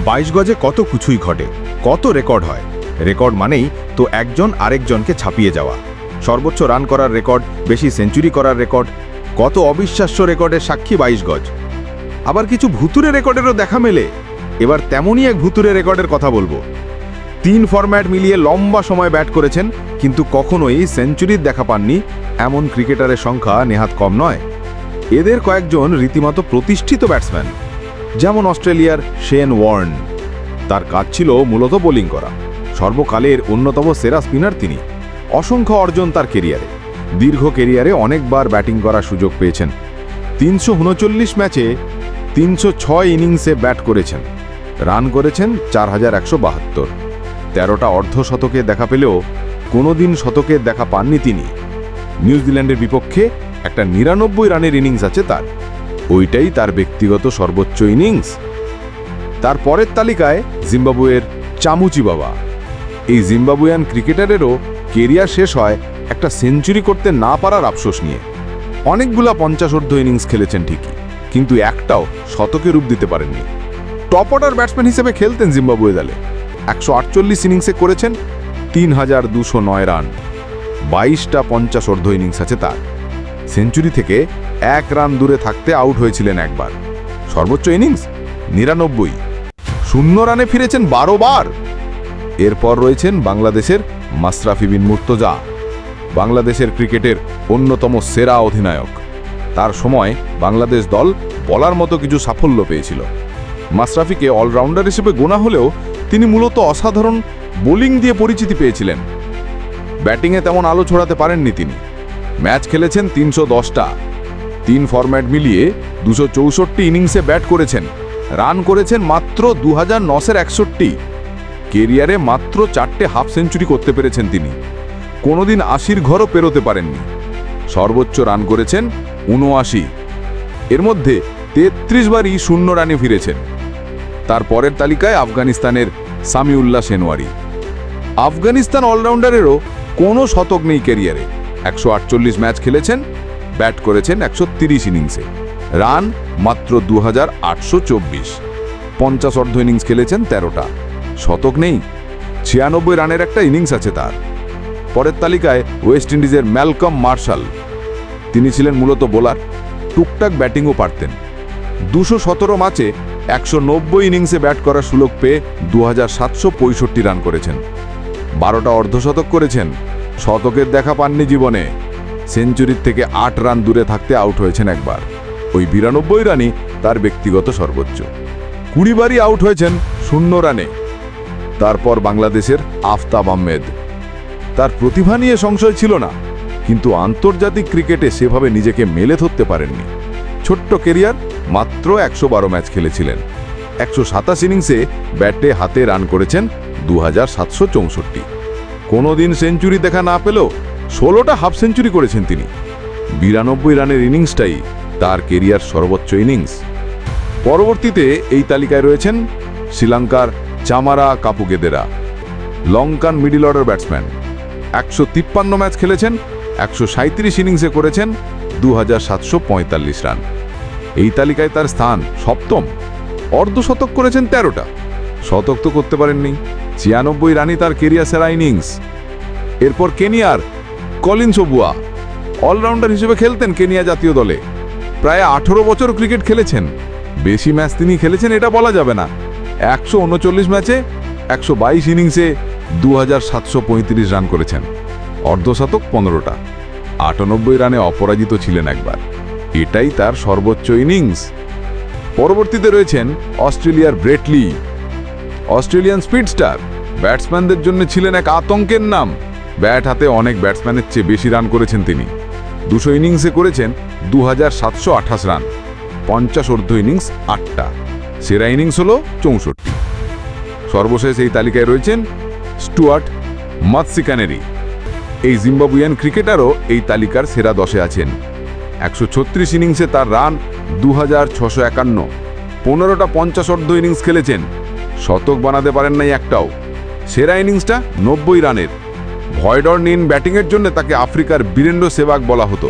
22 গজে কত কিছুই ঘটে, কত রেকর্ড হয়। রেকর্ড মানেই তো একজন আরেকজনকে ছাপিয়ে যাওয়া। সর্বোচ্চ রান করার রেকর্ড, বেশি সেঞ্চুরি করার রেকর্ড, কত অবিশ্বাস্য রেকর্ডের সাক্ষী 22 গজ। আবার কিছু ভুতুরে রেকর্ডেরও দেখা মেলে। এবার তেমনই এক ভুতুরে রেকর্ডের কথা বলবো। 3 ফরম্যাট মিলিয়ে লম্বা সময় ব্যাট করেছেন, কিন্তু কখনোই সেঞ্চুরির দেখা পাননি এমন ক্রিকেটারের সংখ্যা নেহাত কম নয়। এদের কয়েকজন রীতিমতো প্রতিষ্ঠিত ব্যাটসম্যান, যেমন অস্ট্রেলিয়ার শেন ওয়ার্ন। তার কাজ ছিল মূলত বোলিং করা। সর্বকালের অন্যতম সেরা স্পিনার তিনি। অসংখ্য অর্জন তার কেরিয়ারে। দীর্ঘ কেরিয়ারে অনেকবার ব্যাটিং করার সুযোগ পেয়েছেন। 339 ম্যাচে 306 ইনিংসে ব্যাট করেছেন। রান করেছেন 4172। 13টা অর্ধশতকে দেখা পেলেও কোনোদিন শতকের দেখা পাননি তিনি। নিউজিল্যান্ডের বিপক্ষে একটা 99 রানের ইনিংস আছে তার। ওইটাই তার ব্যক্তিগত সর্বোচ্চ ইনিংস। তার পরের তালিকায় জিম্বাবুয়ের চামুচি বাবা। এই জিম্বাবুয়ান ক্রিকেটারেরও কেরিয়ার শেষ হয় একটা সেঞ্চুরি করতে না পারার আফসোস নিয়ে। অনেকগুলা 50 ইনিংস খেলেছেন ঠিকই, কিন্তু একটাও শতকে রূপ দিতে পারেননি। টপ অর্ডার ব্যাটসম্যান হিসেবে খেলতেন জিম্বাবুয়ে দলে। 148 ইনিংসে করেছেন 3209 রান। 22টা 50 ইনিংস আছে তার। সেঞ্চুরি থেকে 1 রান দূরে থাকতে আউট হয়েছিলেন একবার। সর্বোচ্চ ইনিংস 99। 0 রানে ফিরেছেন 12 বার। এরপর রয়েছেন বাংলাদেশের মাশরাফি বিন মুর্তজা, বাংলাদেশের ক্রিকেটের অন্যতম সেরা অধিনায়ক। তার সময় বাংলাদেশ দল বলার মতো কিছু সাফল্য পেয়েছিল। মাশরাফিকে অলরাউন্ডার হিসেবে গোনা হলেও তিনি মূলত অসাধারণ বোলিং দিয়ে পরিচিতি পেয়েছিলেন। ব্যাটিংয়ে তেমন আলো ছড়াতে পারেননি তিনি। ম্যাচ খেলেছেন 310টা। 3 ফরম্যাট মিলিয়ে 264 ইনিংসে ব্যাট করেছেন। রান করেছেন মাত্র 2961। কেরিয়ারে মাত্র 4টে হাফ সেঞ্চুরি করতে পেরেছেন তিনি। কোনোদিন 80-র ঘরও পেরোতে পারেননি। সর্বোচ্চ রান করেছেন 79। এর মধ্যে 33 বারই 0 রানে ফিরেছেন। তার পরের তালিকায় আফগানিস্তানের সামিউল্লাহ শেনওয়ারি। আফগানিস্তান অলরাউন্ডারেরও কোনো শতক নেই কেরিয়ারে। 148 ম্যাচ খেলেছেন, ব্যাট করেছেন 130 ইনিংসে। রান মাত্র 2824। 50 ইনিংস খেলেছেন 13টা। শতক নেই। 96 রানের একটা ইনিংস আছে তার। পরের তালিকায় ওয়েস্ট ইন্ডিজের ম্যালকম মার্শাল। তিনি ছিলেন মূলত বোলার, টুকটাক ব্যাটিংও পারতেন। 217 ম্যাচে 190 ইনিংসে ব্যাট করার সুযোগ পেয়ে 2765 রান করেছেন। 12টা অর্ধশতক করেছেন। শতকের দেখা পাননি জীবনে। সেঞ্চুরির থেকে 8 রান দূরে থাকতে আউট হয়েছেন একবার। ওই 92 রানই তার ব্যক্তিগত সর্বোচ্চ। 20 বারই আউট হয়েছেন 0 রানে। তারপর বাংলাদেশের আফতাব আহমেদ। তার প্রতিভা নিয়ে সংশয় ছিল না, কিন্তু আন্তর্জাতিক ক্রিকেটে সেভাবে নিজেকে মেলে ধরতে পারেননি। ছোট্ট কেরিয়ার, মাত্র 112 ম্যাচ খেলেছিলেন। 127 ইনিংসে ব্যাটে হাতে রান করেছেন 2764। কোনোদিন সেঞ্চুরি দেখা না পেলেও 16টা হাফ সেঞ্চুরি করেছেন তিনি। 92 রানের ইনিংসটাই তার কেরিয়ার সর্বোচ্চ ইনিংস। পরবর্তীতে এই তালিকায় রয়েছেন শ্রীলঙ্কার Chamara Kapugedera, Lankan middle order batsman. 153 match খেলেছেন, 137 ইনিংসে করেছেন 2745 রান। এই তালিকায় তার স্থান 7ম। অর্ধশতক করেছেন 13টা। শতক তো করতে পারেননি। 96 রানই তার কেরিয়ার সেরা ইনিংস। এরপর কেনিয়ার কলিন্স ওবুয়া। অলরাউন্ডার হিসেবে খেলতেন কেনিয়া জাতীয় দলে। প্রায় 18 বছর ক্রিকেট খেলেছেন। বেশি ম্যাচ তিনি খেলেছেন এটা বলা যাবে না। 139 ম্যাচে 122 ইনিংসে 2735 রান করেছেন। অর্ধশতক 15টা। 98 রানে অপরাজিত ছিলেন একবার। এটাই তার সর্বোচ্চ ইনিংস। পরবর্তীতে রয়েছেন অস্ট্রেলিয়ার ব্রেট লি। Australian speedster. ব্যাটসম্যানদের জন্য ছিলেন এক আতঙ্কের নাম। ব্যাট হাতে অনেক ব্যাটসম্যানের চেয়ে বেশি রান করেছেন তিনি। 200 ইনিংসে করেছেন 2728 রান। 50 ইনিংস 8টা। সেরা ইনিংস হল 64। সর্বশেষ এই তালিকায় রয়েছেন স্টুয়ার্ট মাতসিকানেরি। এই জিম্বাবুয়ান ক্রিকেটারও এই তালিকার সেরা 10-এ আছেন। 136 ইনিংসে তার রান 2651। 15টা 50 ইনিংস খেলেছেন। শতক বানাতে পারেন নাই একটাও। সেরা ইনিংসটা 90 রানের। ভয়ডর নিন ব্যাটিংয়ের জন্য তাকে আফ্রিকার বীরেন্দ্র সেবাগ বলা হতো।